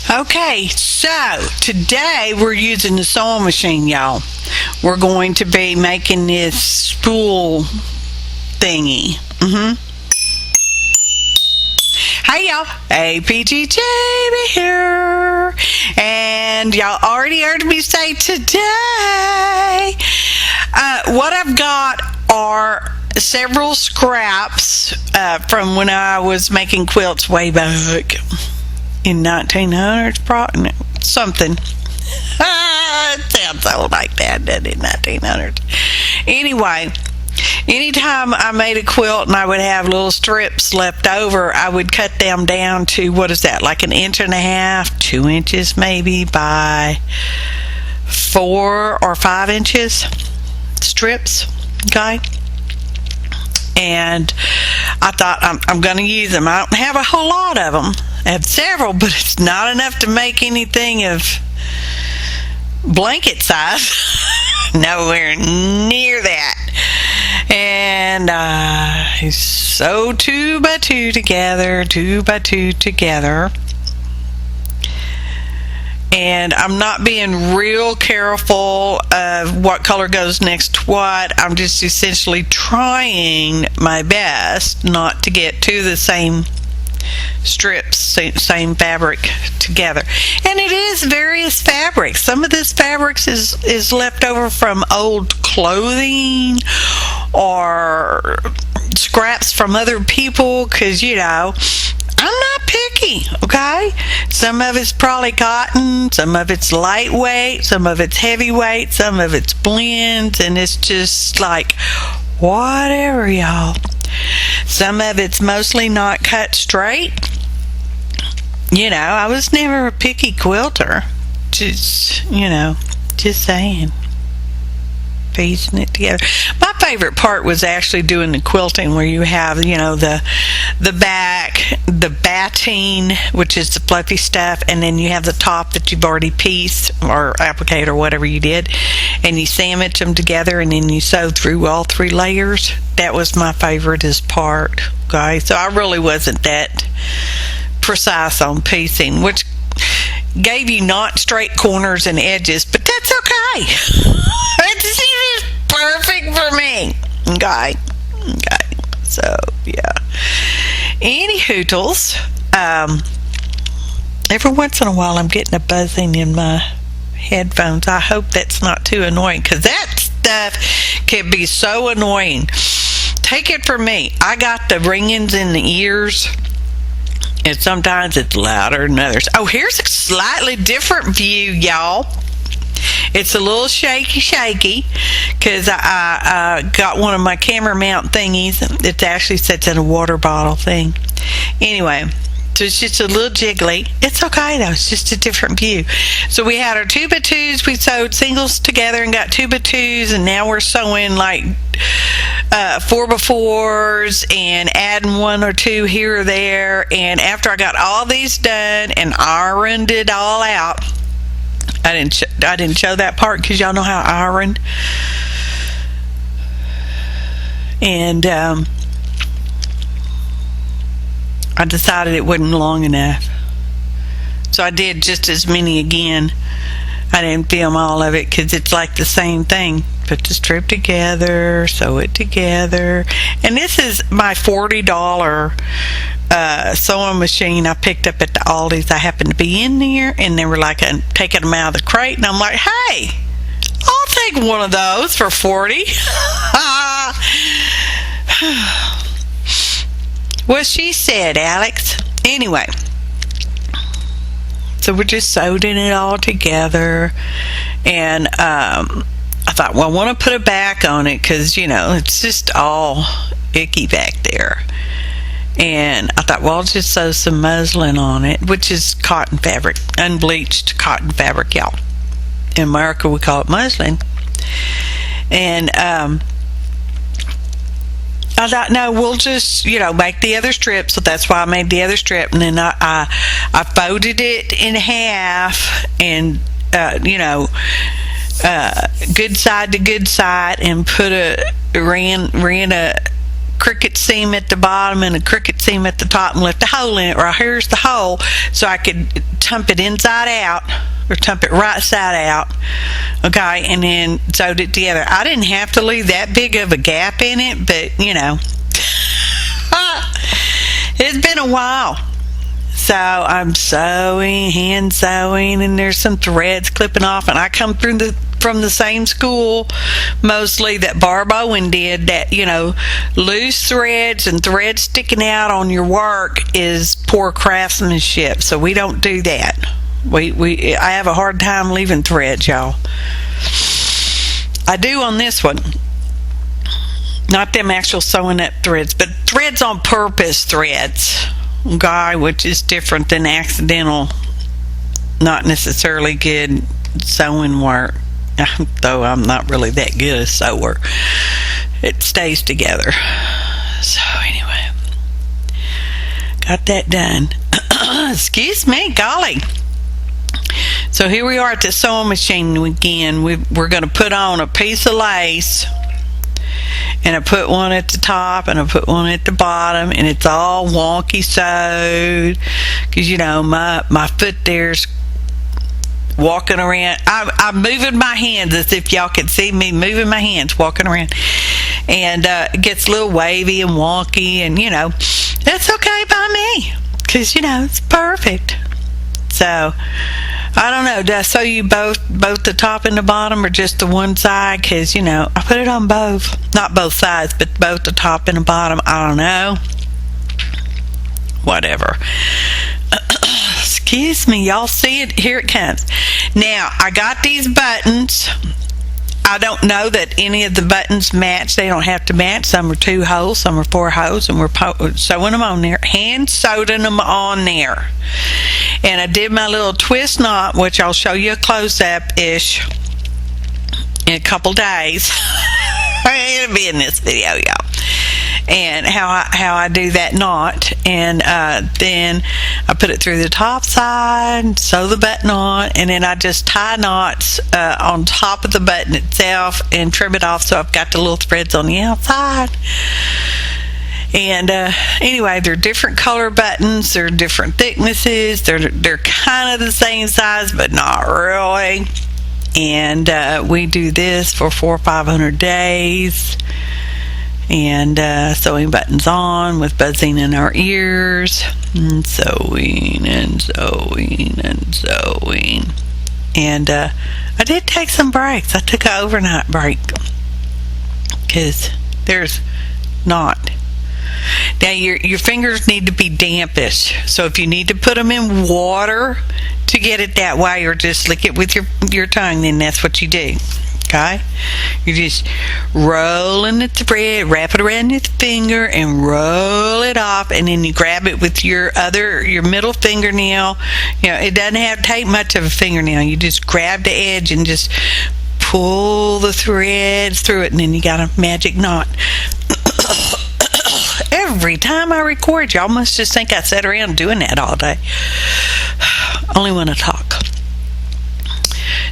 Okay, so today we're using the sewing machine, y'all. We're going to be making this spool thingy. Hey y'all, APG Jamie here, and y'all already heard me say today. What I've got are several scraps from when I was making quilts way back in 1900s, probably something. It sounds old like that, doesn't it? 1900s. Anyway, anytime I made a quilt and I would have little strips left over, I would cut them down to, what is that, like 1.5 inches, 2 inches maybe, by 4 or 5 inches strips, okay? And I thought, I'm going to use them. I don't have a whole lot of them. I have several, but it's not enough to make anything of blanket size. Nowhere near that. And I sew 2 by 2 together, 2 by 2 together. And I'm not being real careful of what color goes next to what. I'm just essentially trying my best not to get two of the same strips, same fabric together. And it is various fabrics. Some of this fabrics is left over from old clothing or scraps from other people, because, you know, I'm not picky, okay? Some of it's probably cotton, some of it's lightweight, some of it's heavyweight, some of it's blends, and it's just like whatever, y'all. Some of it's mostly not cut straight. You know, I was never a picky quilter. Just, you know, just saying. Piecing it together. My favorite part was actually doing the quilting, where you have, you know, the back, the batting, which is the fluffy stuff, and then you have the top that you've already pieced or appliqued or whatever you did, and you sandwich them together, and then you sew through all 3 layers. That was my favoriteest part, okay? So I really wasn't that precise on piecing, which gave you not straight corners and edges, but that's okay. It's perfect for me. Okay. So yeah. Any hootles. Every once in a while I'm getting a buzzing in my headphones. I hope that's not too annoying, because that stuff can be so annoying. Take it from me, I got the ringings in the ears, and sometimes it's louder than others. Oh, here's a slightly different view, y'all. It's a little shaky because I got one of my camera mount thingies. It actually sits in a water bottle thing. Anyway, so it's just a little jiggly. It's okay though, it's just a different view. So we had our 2 by 2s, we sewed singles together and got 2 by 2s, and now we're sewing like 4 by 4s and adding 1 or 2 here or there. And after I got all these done and ironed it all out, I didn't show that part because y'all know how I ironed. And I decided it wasn't long enough, so I did just as many again. I didn't film all of it because it's like the same thing. Put the strip together, sew it together. And this is my $40 sewing machine I picked up at the Aldi's. I happened to be in there, and they were like taking them out of the crate, and I'm like, hey, I'll take one of those for $40. Well, she said, Alex. Anyway, so we just sewed it all together, and I thought, well, I want to put a back on it because, you know, it's just all icky back there. And I thought, well, I'll just sew some muslin on it, which is cotton fabric, unbleached cotton fabric, y'all. In America, we call it muslin. And I thought, no, we'll just, you know, make the other strip. So that's why I made the other strip. And then I folded it in half, and, you know, good side to good side, and ran a cricket seam at the bottom and a cricket seam at the top and left a hole in it. Right here's the hole, so I could tump it inside out or tump it right side out. Okay, and then sewed it together. I didn't have to leave that big of a gap in it, but you know, it's been a while. So I'm sewing, hand sewing, and there's some threads clipping off, and I come from the same school mostly that Barb Owen did, that, you know, loose threads and threads sticking out on your work is poor craftsmanship. So we don't do that. I have a hard time leaving threads, y'all. I do on this one. Not them actual sewing up threads, but threads on purpose threads. Okay, which is different than accidental, not necessarily good sewing work. Though I'm not really that good a sewer, it stays together. So anyway, got that done. Excuse me, golly. So here we are at the sewing machine again. We're going to put on a piece of lace, and I put one at the top and I put one at the bottom, and it's all wonky sewed because, you know, my foot there's walking around. I'm moving my hands as if y'all could see me moving my hands walking around, and it gets a little wavy and wonky, and you know, that's okay by me because, you know, it's perfect. So I don't know, do I sew you both the top and the bottom, or just the one side? Because, you know, I put it on both, not both sides, but both the top and the bottom. I don't know, whatever. Excuse me, y'all see it? Here it comes. Now, I got these buttons. I don't know that any of the buttons match. They don't have to match. Some are 2 holes, some are 4 holes, and we're sewing them on there. Hand sewed them on there. And I did my little twist knot, which I'll show you a close-up-ish in a couple days. It'll be in this video, y'all. And how I do that knot, and then I put it through the top side, sew the button on, and then I just tie knots on top of the button itself and trim it off so I've got the little threads on the outside. And anyway, they're different color buttons, they're different thicknesses, they're kind of the same size but not really. And we do this for 400 or 500 days. And sewing buttons on with buzzing in our ears, and sewing and sewing and sewing. And I did take some breaks. I took an overnight break because there's not. Now your fingers need to be dampish, so if you need to put them in water to get it that way, or just lick it with your tongue, then that's what you do. Okay, you're just rolling the thread, wrap it around your finger, and roll it off, and then you grab it with your middle fingernail. You know, it doesn't have to take much of a fingernail. You just grab the edge and just pull the threads through it, and then you got a magic knot. Every time I record, y'all must just think I sat around doing that all day. Only when I talk.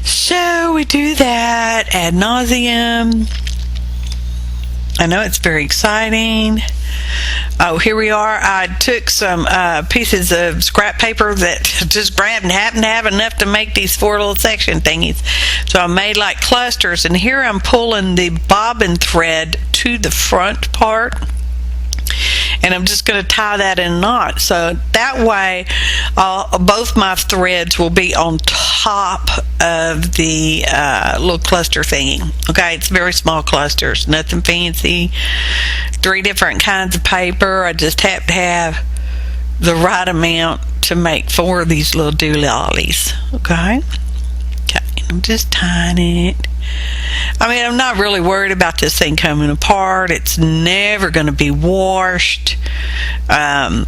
So we do that ad nauseum. I know it's very exciting. Oh, here we are. I took some pieces of scrap paper that just grabbed and happened to have enough to make these 4 little section thingies. So I made like clusters, and here I'm pulling the bobbin thread to the front part. And I'm just going to tie that in a knot, so that way both my threads will be on top of the little cluster thingy. Okay, it's very small clusters, nothing fancy. 3 different kinds of paper. I just have to have the right amount to make 4 of these little doolalies. Okay, I'm just tying it. I mean, I'm not really worried about this thing coming apart. It's never going to be washed. I've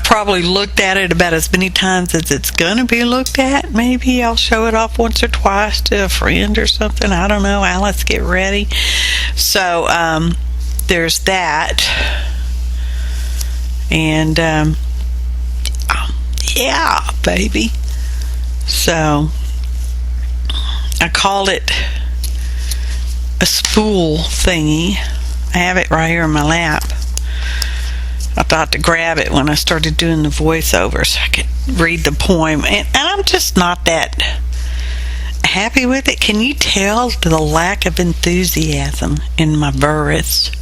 probably looked at it about as many times as it's going to be looked at. Maybe I'll show it off once or twice to a friend or something. I don't know. Alice, get ready. So there's that. And yeah, baby. So I call it a spool thingy. I have it right here in my lap. I thought to grab it when I started doing the voiceover so I could read the poem. And I'm just not that happy with it. Can you tell the lack of enthusiasm in my verse?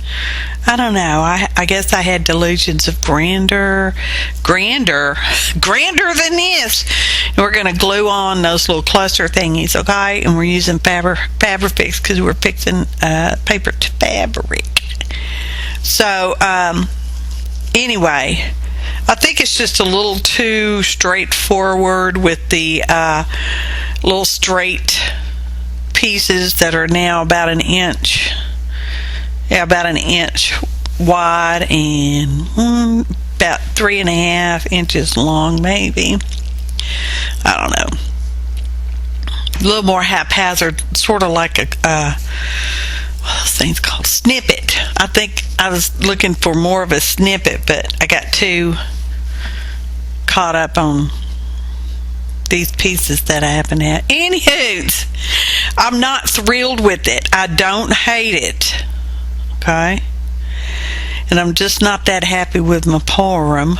I don't know. I guess I had delusions of grander than this. And we're going to glue on those little cluster thingies, okay? And we're using Fabrifix because we're fixing paper to fabric. So, anyway, I think it's just a little too straightforward with the little straight pieces that are now about an inch. Yeah, about an inch wide and about 3.5 inches long, maybe. I don't know. A little more haphazard, sort of like a what those things called? Snippet. I think I was looking for more of a snippet, but I got too caught up on these pieces that I happen to have. Anywho, I'm not thrilled with it. I don't hate it. Okay? And I'm just not that happy with my poem.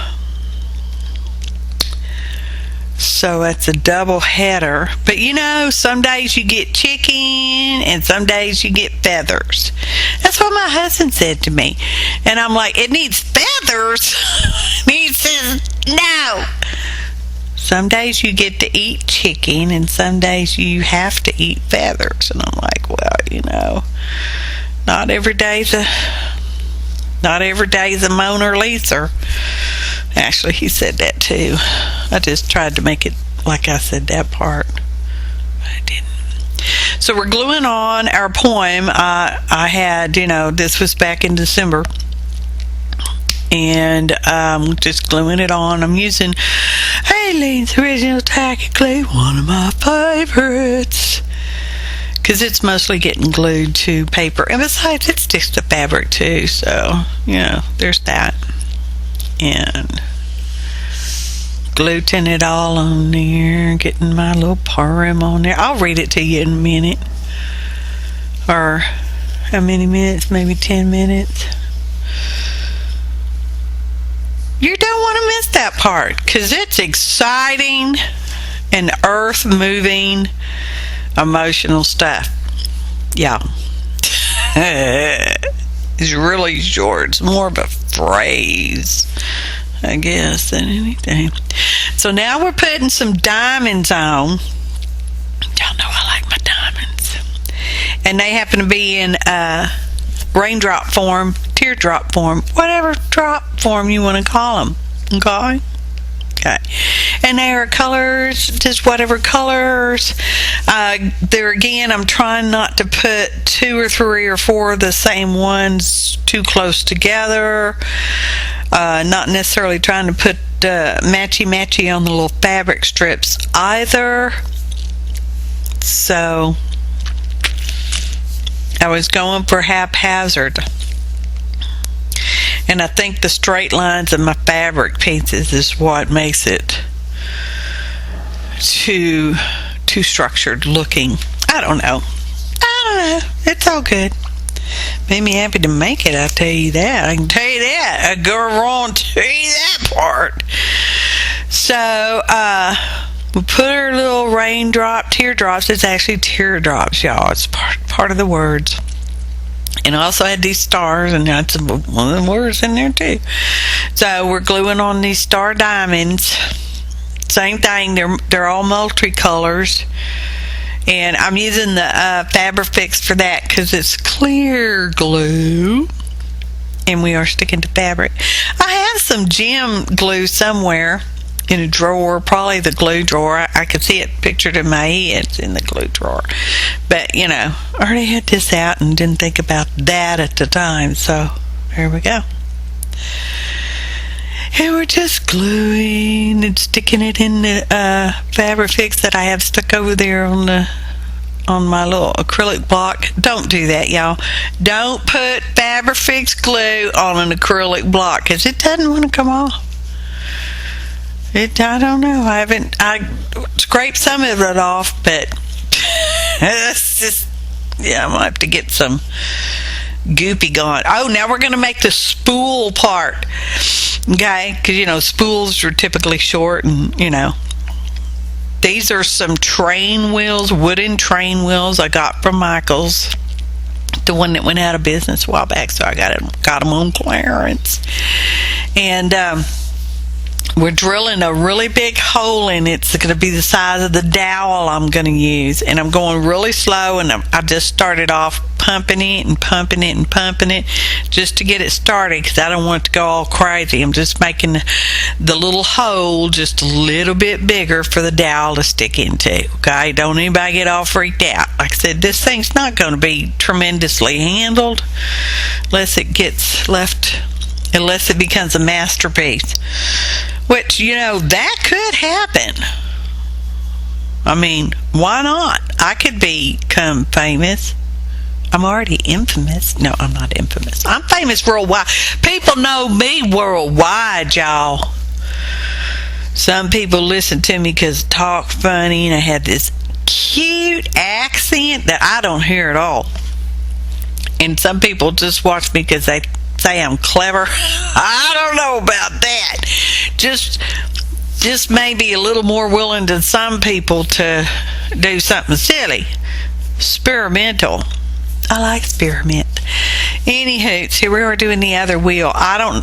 So it's a double header. But you know, some days you get chicken and some days you get feathers. That's what my husband said to me. And I'm like, it needs feathers? And he says, no. Some days you get to eat chicken and some days you have to eat feathers. And I'm like, well, you know, not every day's a Mona Lisa. Actually, he said that too. I just tried to make it like I said that part, but I didn't. So we're gluing on our poem. I had, you know, this was back in December, and just gluing it on. I'm using Aleene's Original Tacky Glue, one of my favorites, because it's mostly getting glued to paper, and besides it sticks to fabric too, so you know, there's that. And gluing it all on there, getting my little poem on there. I'll read it to you in a minute, or how many minutes? Maybe 10 minutes. You don't want to miss that part because it's exciting and earth moving emotional stuff. Yeah. It's really short. It's more of a phrase, I guess, than anything. So now we're putting some diamonds on. Y'all know I like my diamonds. And they happen to be in raindrop form, teardrop form, whatever drop form you want to call them. Okay? Okay. And there are colors, just whatever colors. There again, I'm trying not to put 2 or 3 or 4 of the same ones too close together. Not necessarily trying to put matchy-matchy on the little fabric strips either. So I was going for haphazard. And I think the straight lines of my fabric pieces is what makes it too structured looking. I don't know. It's all good. Made me happy to make it, I'll tell you that. I can tell you that. I go wrong to tell you that part. So, we put our little teardrops. It's actually teardrops, y'all. It's part of the words. And I also had these stars, and that's one of the words in there too. So we're gluing on these star diamonds. Same thing, they're all multicolors. And I'm using the Fabrifix for that because it's clear glue. And we are sticking to fabric. I have some gem glue somewhere in a drawer, probably the glue drawer. I could see it pictured in my head. It's in the glue drawer. But, you know, I already had this out and didn't think about that at the time. So, there we go. And we're just gluing and sticking it in the Fabrifix that I have stuck over there on my little acrylic block. Don't do that, y'all. Don't put Fabrifix glue on an acrylic block because it doesn't want to come off. I don't know. I scraped some of it off, but it's just, yeah, I'm gonna have to get some goopy gone. Oh, now we're going to make the spool part. Okay, because spools are typically short, and these are some train wheels, wooden train wheels I got from Michael's, the one that went out of business a while back, so I got them on clearance. And we're drilling a really big hole in it. It's going to be the size of the dowel I'm going to use, and I'm going really slow, and I just started off pumping it and pumping it and pumping it just to get it started, because I don't want it to go all crazy. I'm just making the little hole just a little bit bigger for the dowel to stick into. Okay, don't anybody get all freaked out. Like I said, this thing's not going to be tremendously handled unless it becomes a masterpiece, which that could happen. I mean, why not? I could become famous. I'm already infamous. No, I'm not infamous. I'm famous worldwide. People know me worldwide, y'all. Some people listen to me because I talk funny and I have this cute accent that I don't hear at all. And some people just watch me because they say I'm clever. I don't know about that. Just maybe a little more willing than some people to do something silly. Experimental. I like experiment. Anywho, here we are doing the other wheel.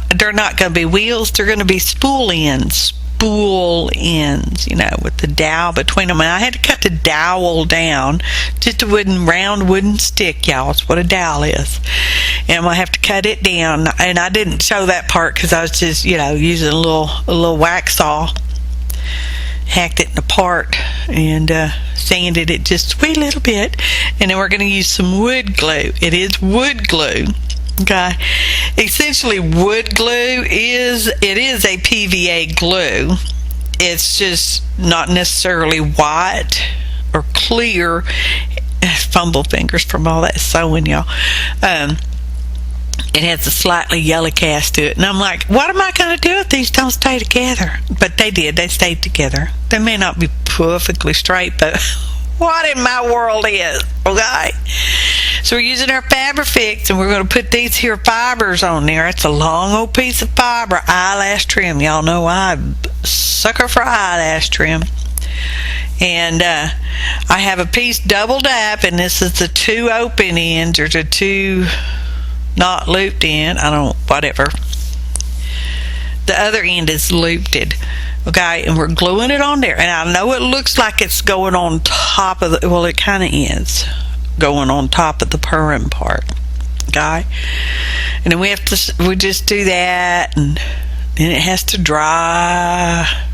They're not going to be wheels. They're going to be spool ends. Spool ends, with the dowel between them. And I had to cut the dowel down. Just a round wooden stick, y'all. That's what a dowel is. And I'm going to have to cut it down. And I didn't show that part because I was just, using a little wax saw. Hacked it apart and sanded it just a wee little bit, and then we're going to use some wood glue. It is wood glue. Okay, essentially wood glue is a PVA glue. It's just not necessarily white or clear. Fumble fingers from all that sewing, y'all. It has a slightly yellow cast to it. And I'm like, what am I going to do if these don't stay together? But they did. They stayed together. They may not be perfectly straight, but what in my world is? Okay? So we're using our Fabrifix, and we're going to put these here fibers on there. It's a long old piece of fiber. Eyelash trim. Y'all know I'm a sucker for eyelash trim. And I have a piece doubled up, and this is the two open ends, or the two not looped in. Whatever. The other end is looped. Okay, and we're gluing it on there. And I know it looks like it's going on top of well, it kind of is going on top of the purring part. Okay, and then we just do that, and then it has to dry.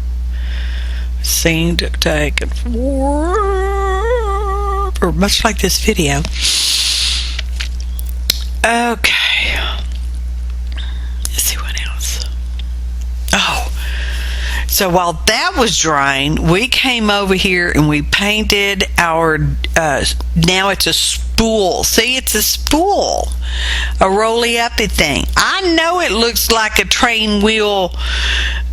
Seemed to take it for much like this video. Okay, let's see what else. Oh, so while that was drying, we came over here and we painted our now it's a spool. See, it's a spool, a roly-uppy thing. I know it looks like a train wheel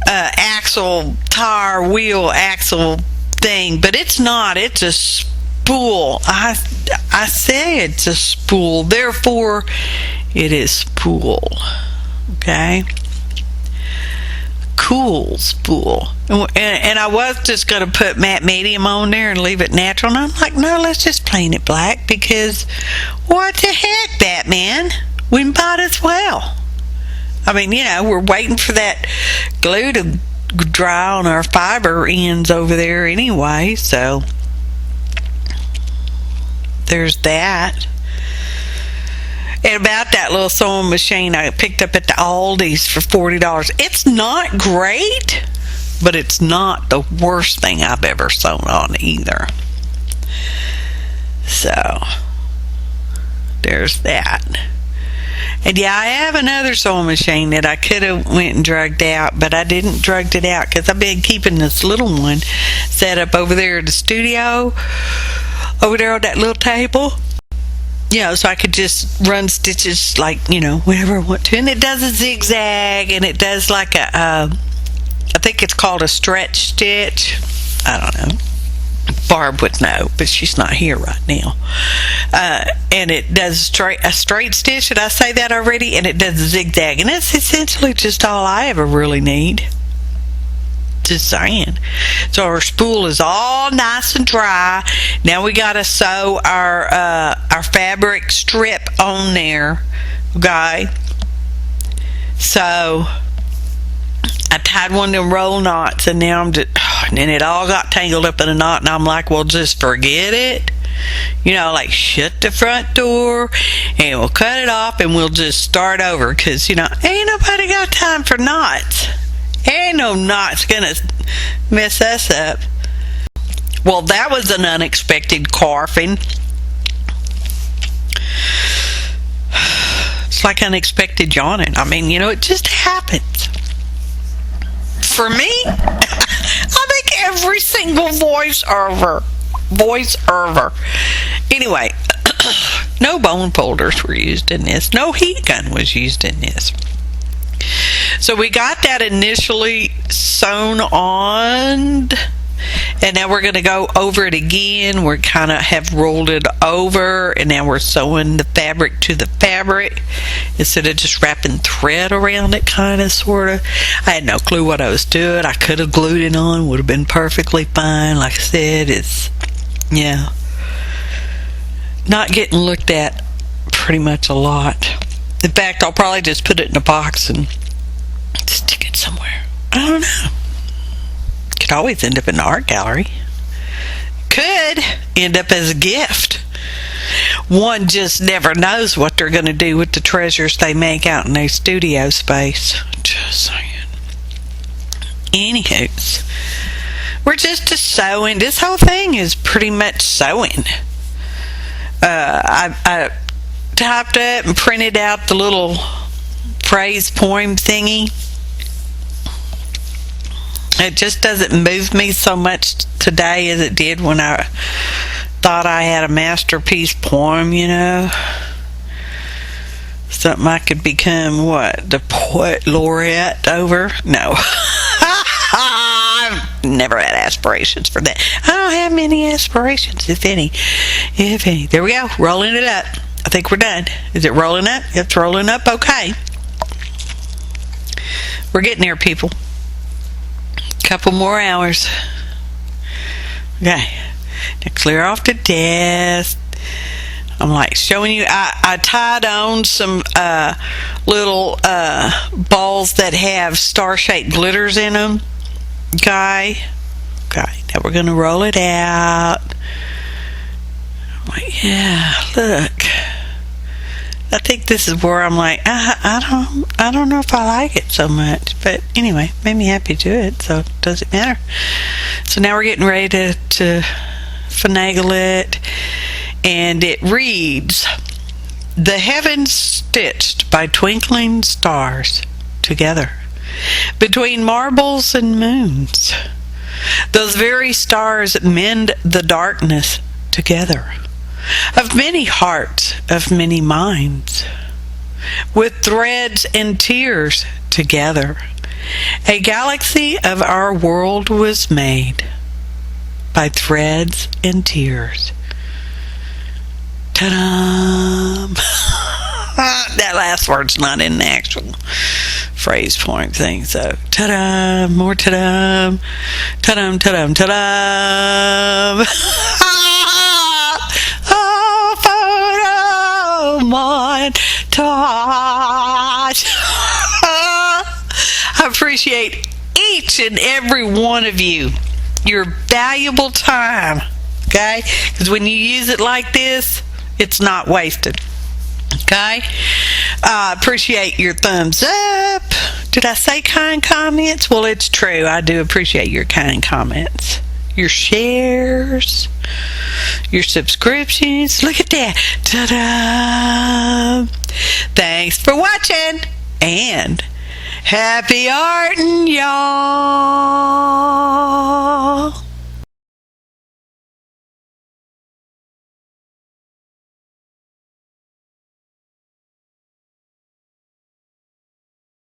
axle, tire wheel axle thing, but it's not. It's a spool. I say it's a spool, therefore it is spool. Okay, cool spool. And I was just going to put matte medium on there and leave it natural, and I'm like, no, let's just paint it black, because what the heck, Batman, we might as well. I mean, we're waiting for that glue to dry on our fiber ends over there anyway, so there's that. And about that little sewing machine I picked up at the Aldi's for $40. It's not great, but it's not the worst thing I've ever sewn on either. So there's that. And yeah, I have another sewing machine that I could have went and drugged out, but I didn't drug it out because I've been keeping this little one set up over there at the studio, over there on that little table. So I could just run stitches like, whenever I want to. And it does a zigzag, and it does like I think it's called a stretch stitch. I don't know. Barb would know, but she's not here right now. And it does a straight stitch. Did I say that already? And it does a zigzag, and that's essentially just all I ever really need. Just saying. So our spool is all nice and dry. Now we gotta sew our fabric strip on there, okay? So I tied one of them roll knots, and now and then it all got tangled up in a knot, and I'm like, well, just forget it. You know, like, shut the front door and we'll cut it off and we'll just start over, because, you know, ain't nobody got time for knots. Ain't no knots gonna mess us up. Well, that was an unexpected coughing. It's like unexpected yawning. I mean, you know, it just happens. For me, I think every single voice ever. Anyway, no bone folders were used in this. No heat gun was used in this. So we got that initially sewn on, and now we're going to go over it again. We kind of have rolled it over, and now we're sewing the fabric to the fabric instead of just wrapping thread around it, kind of, sort of. I had no clue what I was doing. I could have glued it on, would have been perfectly fine. Like I said, it's, yeah, not getting looked at pretty much a lot. In fact, I'll probably just put it in a box and stick it somewhere. I don't know. Could always end up in the art gallery. Could end up as a gift. One just never knows what they're going to do with the treasures they make out in their studio space. Just saying. Anywho, we're just sewing. This whole thing is pretty much sewing. I typed up and printed out the little phrase poem thingy. It just doesn't move me so much today as it did when I thought I had a masterpiece poem, you know. Something I could become, what, the poet laureate over? No. I've never had aspirations for that. I don't have many aspirations, if any. If any. There we go, rolling it up. I think we're done. Is it rolling up? It's rolling up, okay. We're getting there, people. Couple more hours. Okay, now clear off the desk. I'm like showing you, I tied on some little balls that have star-shaped glitters in them. Okay, now we're gonna roll it out. I'm like, yeah, look. I think this is where I'm like, I don't know if I like it so much, but anyway, made me happy to do it, so it doesn't matter. So now we're getting ready to finagle it, and it reads, "The heavens stitched by twinkling stars together, between marbles and moons. Those very stars mend the darkness together. Of many hearts, of many minds, with threads and tears together, a galaxy of our world was made by threads and tears." Ta-da! That last word's not in the actual phrase point thing, so ta-da, more ta-da, ta-dum, ta-dum, ta-dum. Montage. I appreciate each and every one of you, your valuable time, okay? Because when you use it like this, it's not wasted, okay? I appreciate your thumbs up. Did I say kind comments? Well, it's true. I do appreciate your kind comments. Your shares, your subscriptions. Look at that. Ta-da! Thanks for watching, and happy arting, y'all.